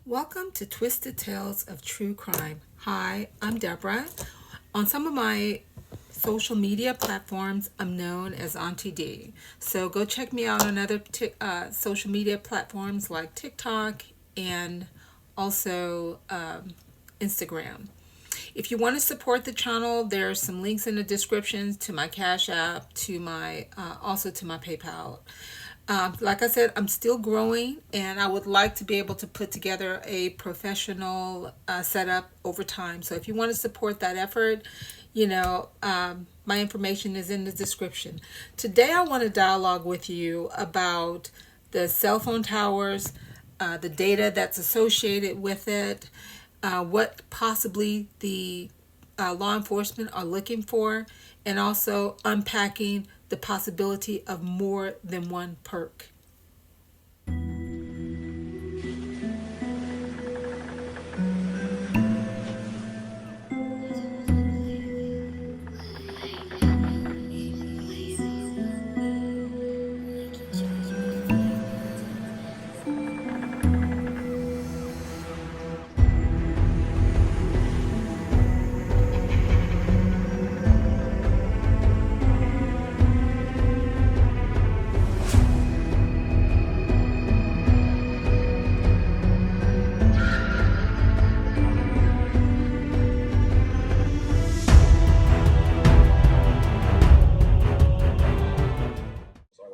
Welcome to Twisted Tales of True Crime. Hi, I'm Deborah. On some of my social media platforms, I'm known as auntteadee. So go check me out on other social media platforms like TikTok and also Instagram. If you want to support the channel, there are some links in the description to my Cashapp, to my also to my PayPal. Like I said, I'm still growing, and I would like to be able to put together a professional setup over time. So if you want to support that effort, my information is in the description. Today, I want to dialogue with you about the cell phone towers, the data that's associated with it, what possibly the law enforcement are looking for, and also unpacking the possibility of more than one perk.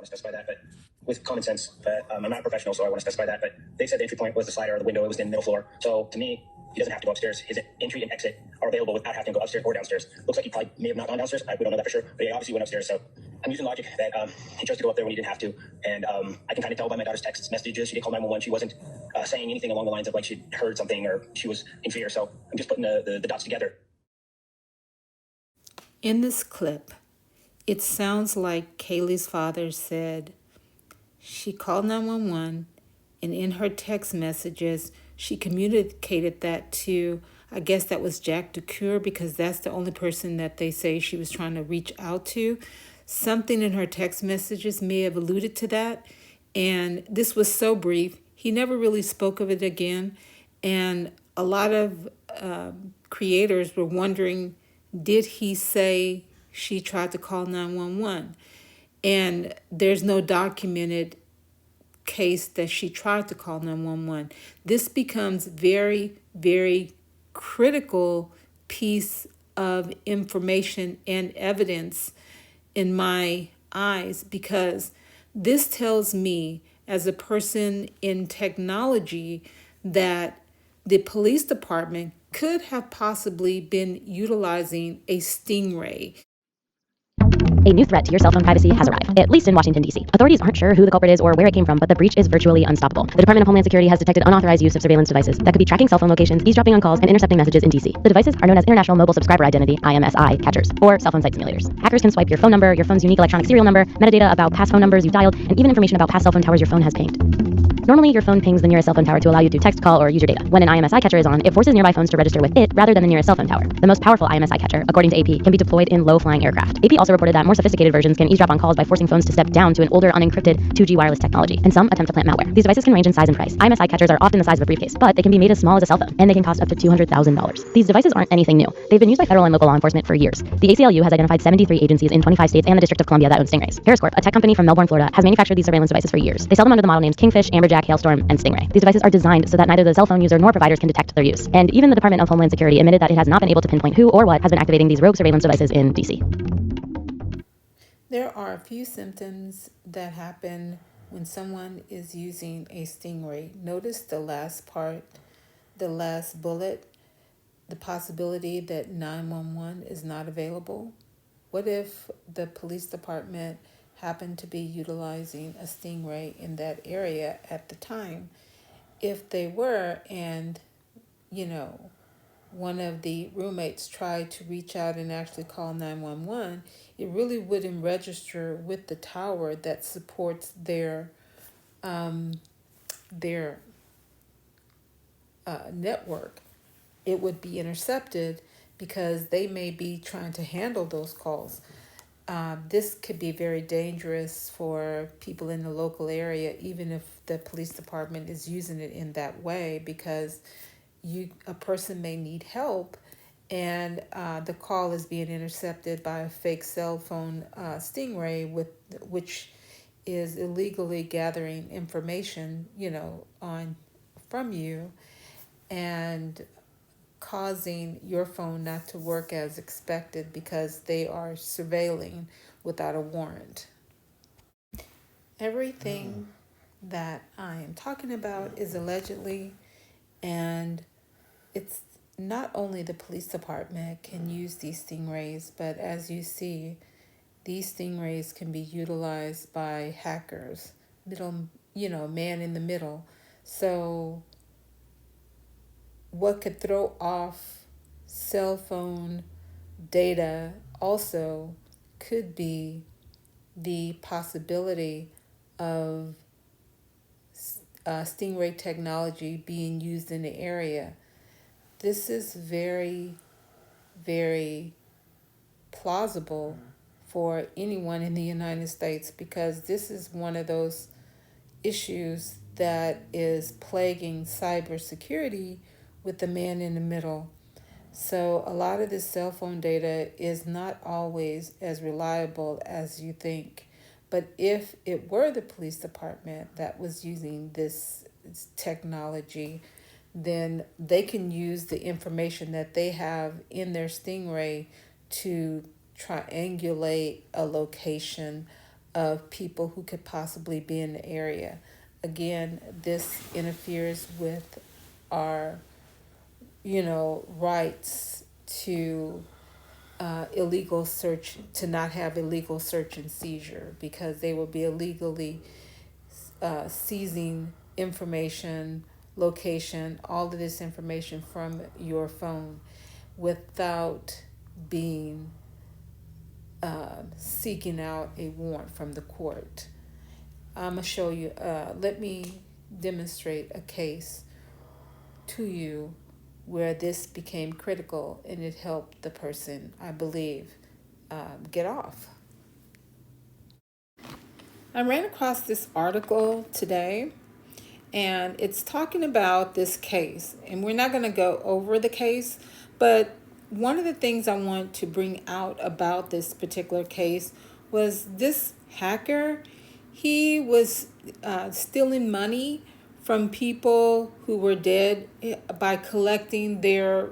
Specify that, but with common sense, but I'm not a professional, so I want to specify that. But they said the entry point was the slider or the window. It was in the middle floor. So to me, he doesn't have to go upstairs. His entry and exit are available without having to go upstairs or downstairs. Looks like he probably may have not gone downstairs. We don't know that for sure, but he obviously went upstairs. So I'm using logic that he chose to go up there when he didn't have to. And I can kind of tell by my daughter's text messages. She did call 911. She wasn't saying anything along the lines of like she'd heard something or she was in fear. So I'm just putting the dots together. In this clip, it sounds like Kaylee's father said she called 911, and in her text messages, she communicated that to, I guess that was Jack DeCure, because that's the only person that they say she was trying to reach out to. Something in her text messages may have alluded to that, and this was so brief. He never really spoke of it again, and a lot of creators were wondering, did he say she tried to call 911? And there's no documented case that she tried to call 911. This becomes very, very critical piece of information and evidence in my eyes, because this tells me, as a person in technology, that the police department could have possibly been utilizing a Stingray. A new threat to your cell phone privacy has arrived, at least in Washington, D.C. Authorities aren't sure who the culprit is or where it came from, but the breach is virtually unstoppable. The Department of Homeland Security has detected unauthorized use of surveillance devices that could be tracking cell phone locations, eavesdropping on calls, and intercepting messages in D.C. The devices are known as International Mobile Subscriber Identity, IMSI, catchers, or cell phone site simulators. Hackers can swipe your phone number, your phone's unique electronic serial number, metadata about past phone numbers you've dialed, and even information about past cell phone towers your phone has pinged. Normally, your phone pings the nearest cell phone tower to allow you to text, call, or use your data. When an IMSI catcher is on, it forces nearby phones to register with it rather than the nearest cell phone tower. The most powerful IMSI catcher, according to AP, can be deployed in low-flying aircraft. AP also reported that more sophisticated versions can eavesdrop on calls by forcing phones to step down to an older, unencrypted 2G wireless technology, and some attempt to plant malware. These devices can range in size and price. IMSI catchers are often the size of a briefcase, but they can be made as small as a cell phone, and they can cost up to $200,000. These devices aren't anything new. They've been used by federal and local law enforcement for years. The ACLU has identified 73 agencies in 25 states and the District of Columbia that own Stingrays. Periscope, a tech company from Melbourne, Florida, has manufactured these surveillance devices for years. They sell them under the model names Kingfish, Amberjack, Hailstorm, and Stingray. These devices are designed so that neither the cell phone user nor providers can detect their use. And even the Department of Homeland Security admitted that it has not been able to pinpoint who or what has been activating these rogue surveillance devices in DC. There are a few symptoms that happen when someone is using a Stingray. Notice the last part, the last bullet, the possibility that 911 is not available. What if the police department happened to be utilizing a Stingray in that area at the time? If they were, and one of the roommates tried to reach out and actually call 911, it really wouldn't register with the tower that supports their network. It would be intercepted because they may be trying to handle those calls. this could be very dangerous for people in the local area, even if the police department is using it in that way, because a person may need help, and the call is being intercepted by a fake cell phone Stingray, which is illegally gathering information, on from you, and causing your phone not to work as expected because they are surveilling without a warrant. Everything that I am talking about is allegedly, and it's not only the police department can use these stingrays, but as you see, these stingrays can be utilized by hackers, man in the middle. So what could throw off cell phone data also could be the possibility of Stingray technology being used in the area. This is very, very plausible for anyone in the United States, because this is one of those issues that is plaguing cybersecurity with the man in the middle. So a lot of this cell phone data is not always as reliable as you think. But if it were the police department that was using this technology, then they can use the information that they have in their Stingray to triangulate a location of people who could possibly be in the area. Again, this interferes with our, rights to illegal search, to not have illegal search and seizure, because they will be illegally seizing information, location, all of this information from your phone without being seeking out a warrant from the court. I'm going to show you, let me demonstrate a case to you where this became critical and it helped the person, I believe, get off. I ran across this article today, and it's talking about this case. And we're not going to go over the case, but one of the things I want to bring out about this particular case was this hacker. He was stealing money from people who were dead by collecting their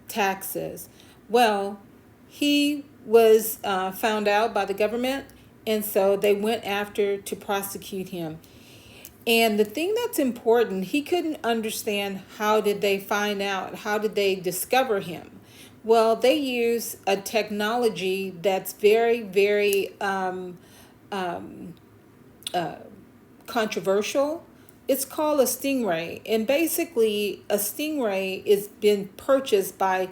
taxes. Well, he was found out by the government, and so they went after to prosecute him. And the thing that's important, he couldn't understand, how did they find out? How did they discover him? Well, they use a technology that's very, very controversial. It's called a Stingray. And basically, a Stingray is been purchased by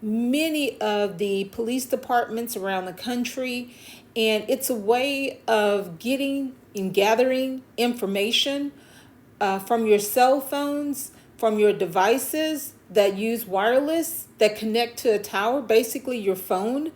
many of the police departments around the country. And it's a way of getting and gathering information from your cell phones, from your devices that use wireless, that connect to a tower, basically your phone,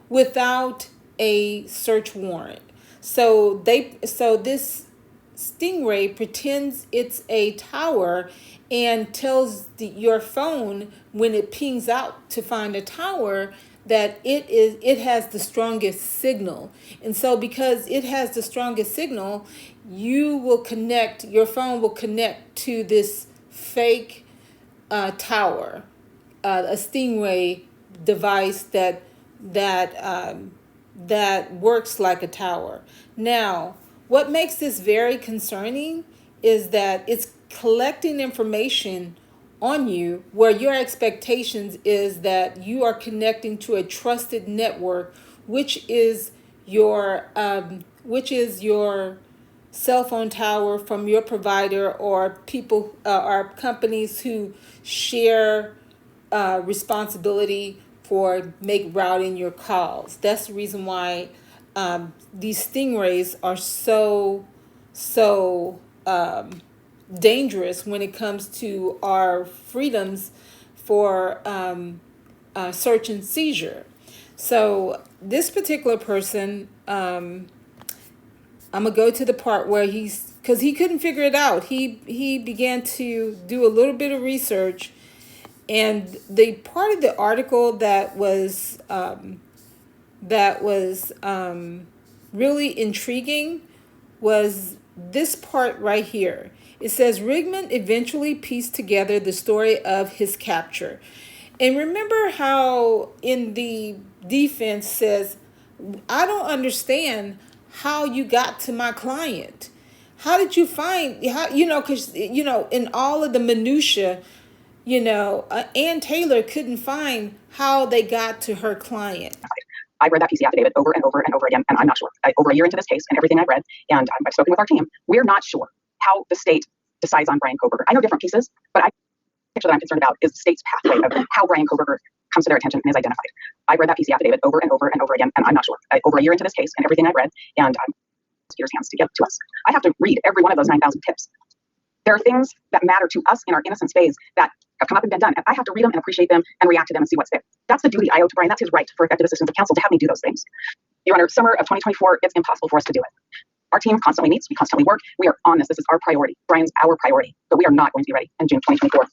without a search warrant. So this Stingray pretends it's a tower and tells your phone, when it pings out to find a tower, that it has the strongest signal. And so because it has the strongest signal, your phone will connect to this fake tower, a Stingray device that works like a tower. Now, what makes this very concerning is that it's collecting information on you, where your expectations is that you are connecting to a trusted network, which is your cell phone tower from your provider, or people or companies who share responsibility for routing your calls. That's the reason why these Stingrays are so dangerous when it comes to our freedoms for search and seizure. So this particular person, I'm gonna go to the part where because he couldn't figure it out. He began to do a little bit of research, and the part of the article that was really intriguing was this part right here. It says Rigman eventually pieced together the story of his capture. And remember how in the defense says, I don't understand how you got to my client. How did you find how because in all of the minutia, Ann Taylor couldn't find how they got to her client. I read that PC affidavit over and over and over again, and I'm not sure. Over a year into this case and everything I've read, and I've spoken with our team, we're not sure how the state decides on Bryankohberger. I know different pieces, but the picture that I'm concerned about is the state's pathway of how Bryankohberger comes to their attention and is identified. I read that PC affidavit over and over and over again, and I'm not sure. Over a year into this case and everything I've read, and prosecutor's hands to get to us. I have to read every one of those 9,000 tips. There are things that matter to us in our innocence phase that have come up and been done, and I have to read them and appreciate them and react to them and see what's there. That's the duty I owe to Bryan. That's his right for effective assistance of counsel to have me do those things. Your Honor, summer of 2024, it's impossible for us to do it. Our team constantly meets, we constantly work. We are on this. This is our priority. Bryan's our priority, but we are not going to be ready in June 2024.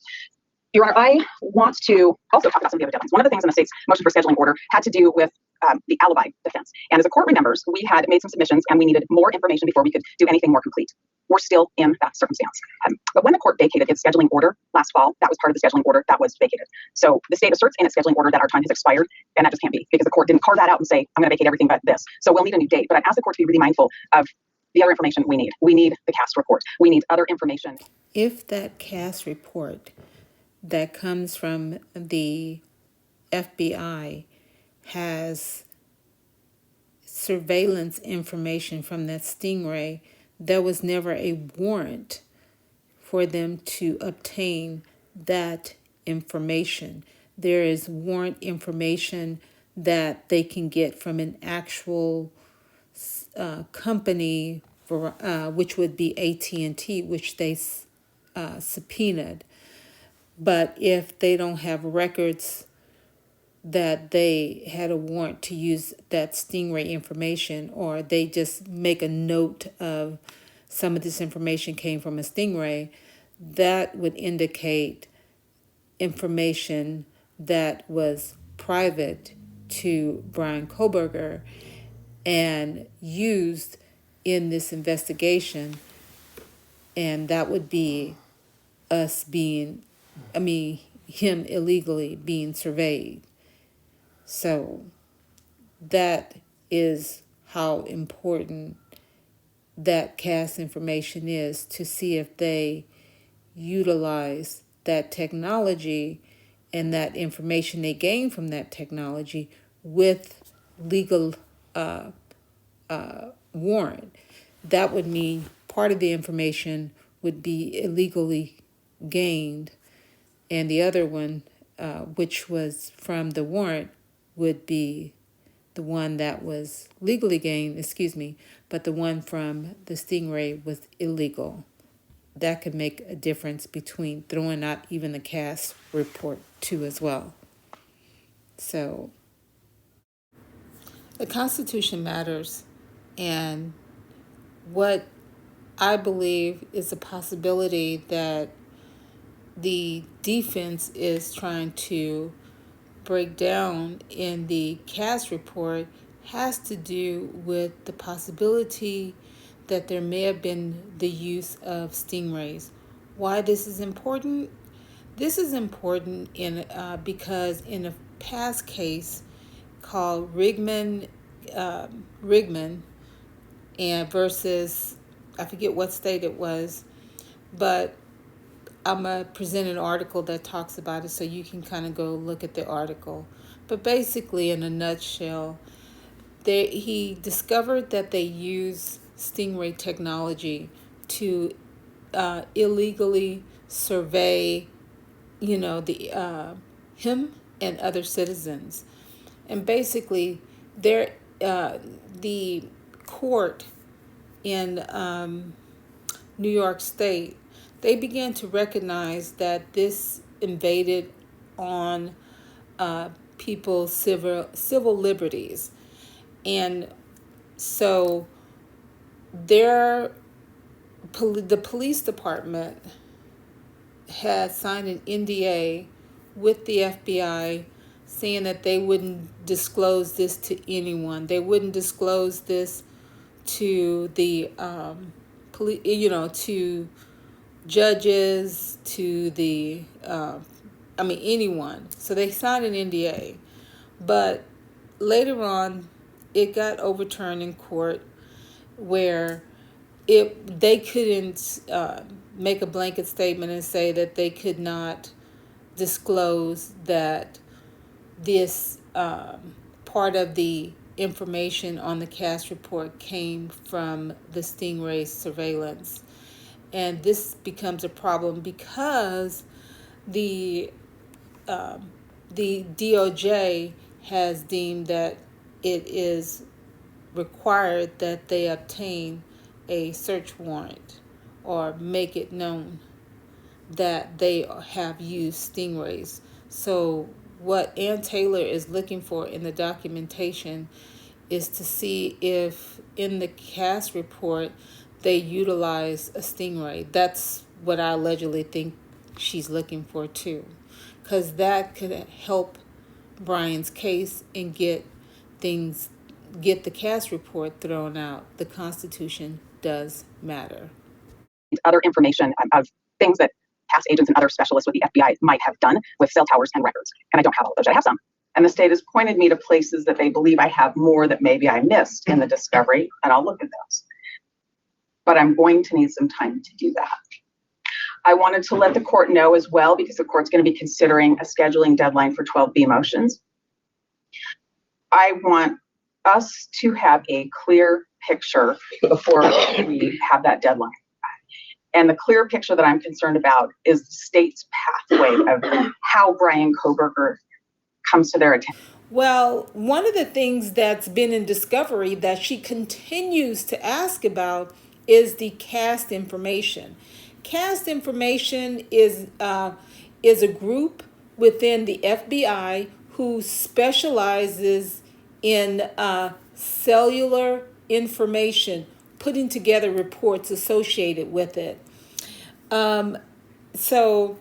Your Honor, I want to also talk about some of the other deadlines. One of the things in the state's motion for scheduling order had to do with the alibi defense. And as the court remembers, we had made some submissions and we needed more information before we could do anything more complete. We're still in that circumstance. But when the court vacated its scheduling order last fall, that was part of the scheduling order that was vacated. So the state asserts in its scheduling order that our time has expired, and that just can't be because the court didn't carve that out and say, I'm going to vacate everything but this. So we'll need a new date. But I'd ask the court to be really mindful of the other information we need. We need the CAST report. We need other information. If that CAST report that comes from the FBI has surveillance information from that Stingray, there was never a warrant for them to obtain that information. There is warrant information that they can get from an actual company, for, which would be AT&T, which they subpoenaed. But if they don't have records that they had a warrant to use that Stingray information, or they just make a note of some of this information came from a Stingray, that would indicate information that was private to Bryankohberger and used in this investigation, and that would be us being, him illegally being surveyed. So that is how important that CAST information is, to see if they utilize that technology and that information they gain from that technology with legal warrant. That would mean part of the information would be illegally gained, and the other one, which was from the warrant, would be the one that was legally gained, but the one from the Stingray was illegal. That could make a difference between throwing out even the CAST report too as well. So the Constitution matters, and what I believe is a possibility that the defense is trying to break down in the CAST report has to do with the possibility that there may have been the use of stingrays. Why this is important? This is important because in a past case called Rigman and versus, I forget what state it was, but I'm going to present an article that talks about it so you can kind of go look at the article. But basically, in a nutshell, he discovered that they use Stingray technology to illegally survey, him and other citizens. And basically, the court in New York State, they began to recognize that this invaded on people's civil liberties. And so the police department had signed an NDA with the FBI saying that they wouldn't disclose this to anyone. They wouldn't disclose this to the police, to judges, to the anyone. So they signed an NDA, but later on, it got overturned in court, where they couldn't make a blanket statement and say that they could not disclose that this part of the information on the CAS report came from the Stingray surveillance. And this becomes a problem because the DOJ has deemed that it is required that they obtain a search warrant or make it known that they have used stingrays. So what Ann Taylor is looking for in the documentation is to see if in the CAS report they utilize a stingray. That's what I allegedly think she's looking for too, because that could help Brian's case and get the CAS report thrown out. The Constitution does matter. Other information of things that past agents and other specialists with the FBI might have done with cell towers and records. And I don't have all of those. I have some. And the state has pointed me to places that they believe I have more that maybe I missed in the discovery, and I'll look at those. But I'm going to need some time to do that. I wanted to let the court know as well, because the court's going to be considering a scheduling deadline for 12B motions. I want us to have a clear picture before we have that deadline. And the clear picture that I'm concerned about is the state's pathway of how Bryankohberger comes to their attention. Well, one of the things that's been in discovery that she continues to ask about is the CAST information. CAST information is a group within the FBI who specializes in cellular information, putting together reports associated with it. So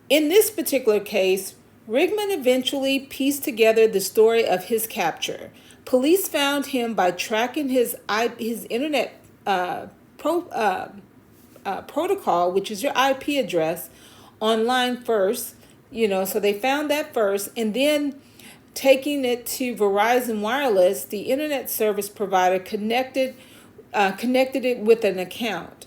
in this particular case, Rigman eventually pieced together the story of his capture. Police found him by tracking his internet protocol, which is your IP address, online first. So they found that first, and then taking it to Verizon Wireless, the internet service provider connected it with an account.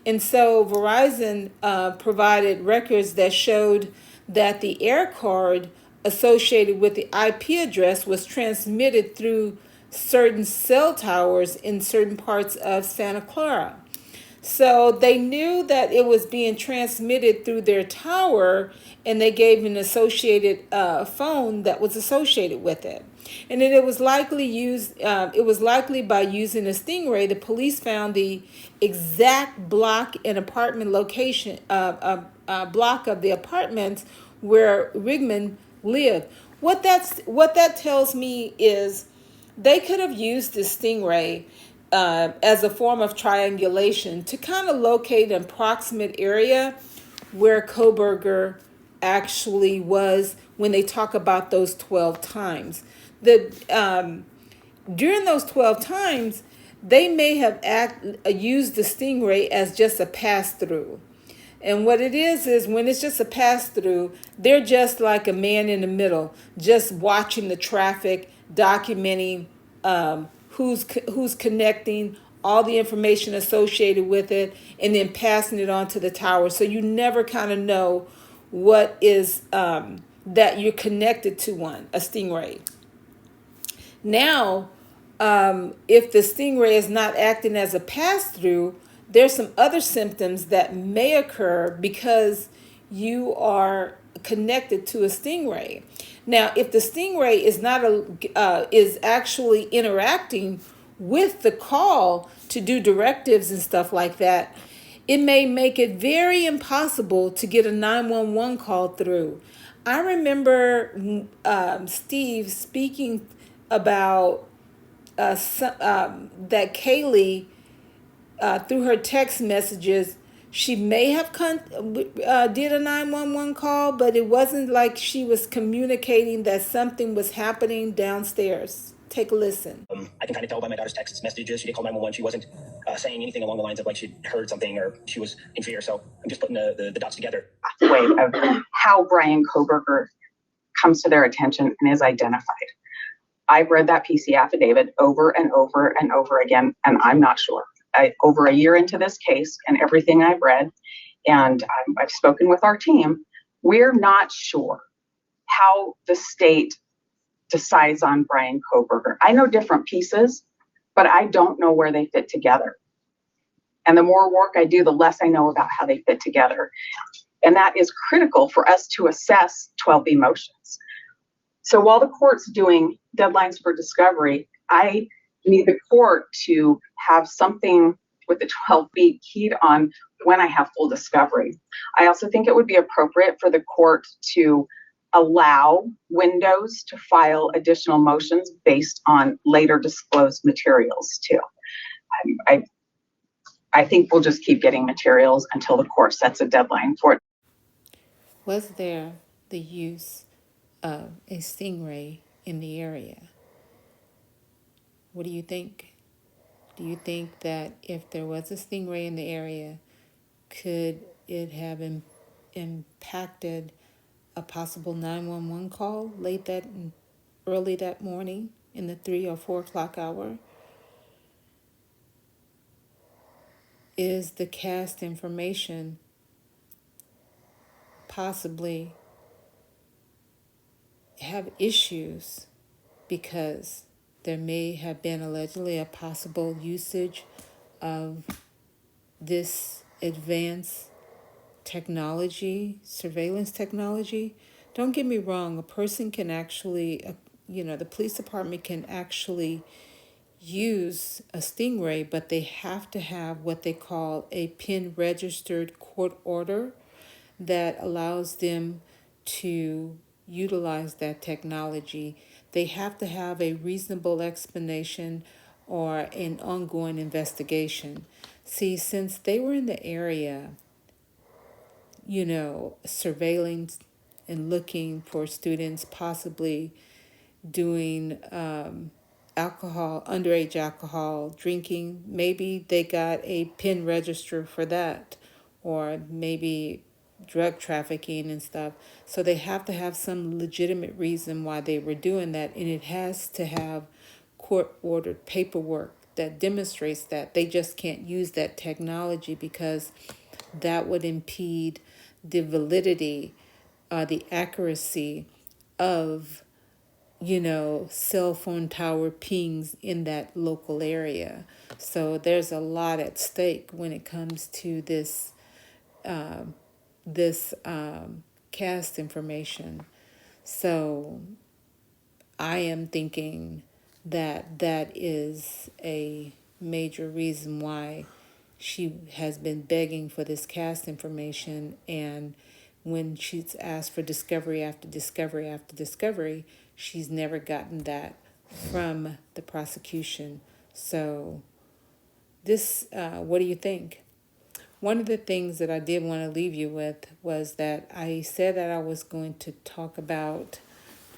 And so Verizon provided records that showed that the air card associated with the IP address was transmitted through certain cell towers in certain parts of Santa Clara. So they knew that it was being transmitted through their tower, and they gave an associated phone that was associated with it. And then it was likely by using a Stingray, the police found the exact block and apartment location, block of the apartments where Rigman lived. What that tells me is they could have used the Stingray as a form of triangulation to kind of locate an approximate area where Kohberger actually was when they talk about those 12 times. During those 12 times, they may have used the Stingray as just a pass-through. And what it is when it's just a pass-through, they're just like a man in the middle, just watching the traffic, documenting who's connecting, all the information associated with it, and then passing it on to the tower. So you never kind of know what is that you're connected to a Stingray. Now, if the Stingray is not acting as a pass-through, there's some other symptoms that may occur because you are connected to a Stingray. Now, if the Stingray is actually interacting with the call to do directives and stuff like that, it may make it very impossible to get a 911 call through. I remember Steve speaking about that Kaylee, through her text messages, she may have did a 911 call, but it wasn't like she was communicating that something was happening downstairs. Take a listen. I can kind of tell by my daughter's text messages. She did call 911. She wasn't saying anything along the lines of like she'd heard something or she was in fear. So I'm just putting the dots together. Way of how Bryan-Kohberger comes to their attention and is identified. I've read that PC affidavit over and over and over again, and I'm not sure. Over a year into this case and everything I've read, and I've spoken with our team, we're not sure how the state decides on Bryan-Kohberger. I know different pieces, but I don't know where they fit together. And the more work I do, the less I know about how they fit together. And that is critical for us to assess 12B motions. So while the court's doing deadlines for discovery, I need the court to have something with the 12B keyed on when I have full discovery. I also think it would be appropriate for the court to allow windows to file additional motions based on later disclosed materials too. I think we'll just keep getting materials until the court sets a deadline for it. Was there the use of a Stingray in the area? What do you think? Do you think that if there was a Stingray in the area, could it have impacted a possible 911 call early that morning in the 3 or 4 o'clock hour? Is the cast information possibly have issues because there may have been allegedly a possible usage of this advanced technology, surveillance technology? Don't get me wrong, a person can actually, the police department can actually use a Stingray, but they have to have what they call a PIN registered court order that allows them to utilize that technology. They have to have a reasonable explanation or an ongoing investigation. See, since they were in the area, surveilling and looking for students possibly doing underage alcohol drinking, maybe they got a PIN register for that, or maybe drug trafficking and stuff. So they have to have some legitimate reason why they were doing that, and it has to have court-ordered paperwork that demonstrates that. They just can't use that technology because that would impede the validity, the accuracy of, cell phone tower pings in that local area. So there's a lot at stake when it comes to this cast information. So I am thinking that that is a major reason why she has been begging for this cast information, and when she's asked for discovery after discovery after discovery, she's never gotten that from the prosecution. So this, what do you think? One of the things that I did want to leave you with was that I said that I was going to talk about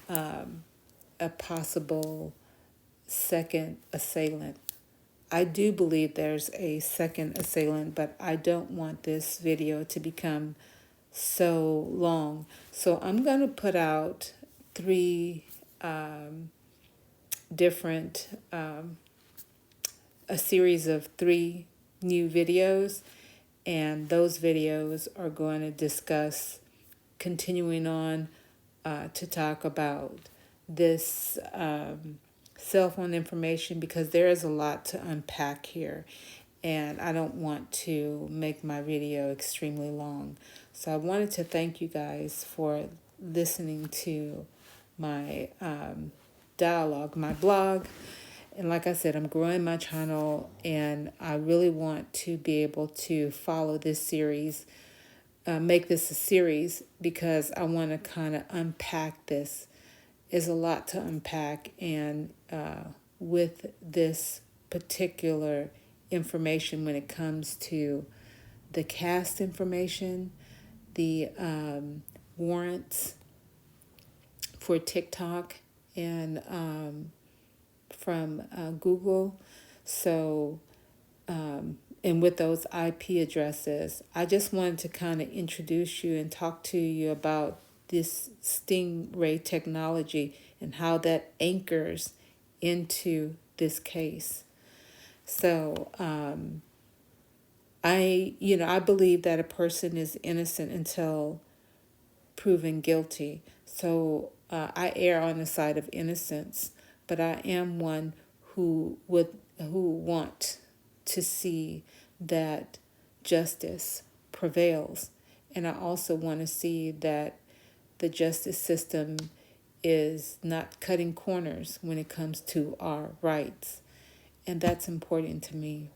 a possible second assailant. I do believe there's a second assailant, but I don't want this video to become so long. So I'm going to put out 3 different, a series of 3 new videos, and those videos are going to discuss, continuing on to talk about this cell phone information, because there is a lot to unpack here, and I don't want to make my video extremely long. So I wanted to thank you guys for listening to my dialogue, my blog. And like I said, I'm growing my channel, and I really want to be able to follow this series make this a series because I want to kind of unpack this. There's a lot to unpack, and with this particular information when it comes to the cast information, the warrants for TikTok and from Google. So, and with those IP addresses, I just wanted to kind of introduce you and talk to you about this Stingray technology and how that anchors into this case. So, I believe that a person is innocent until proven guilty. So I err on the side of innocence, but I am one who want to see that justice prevails, and I also want to see that the justice system is not cutting corners when it comes to our rights, and that's important to me.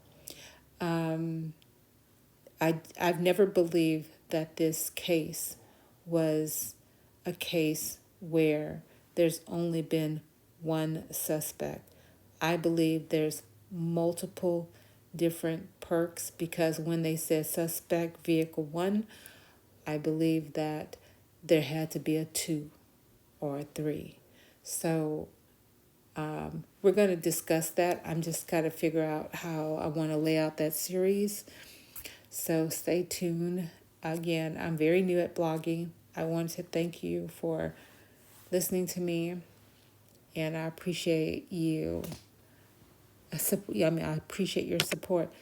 I've never believed that this case was a case where there's only been one suspect. I believe there's multiple different perks because when they said suspect vehicle 1, I believe that there had to be a 2 or a 3. So we're going to discuss that. I'm just got to figure out how I want to lay out that series. So stay tuned. Again, I'm very new at blogging. I want to thank you for listening to me, and I appreciate you. I appreciate your support.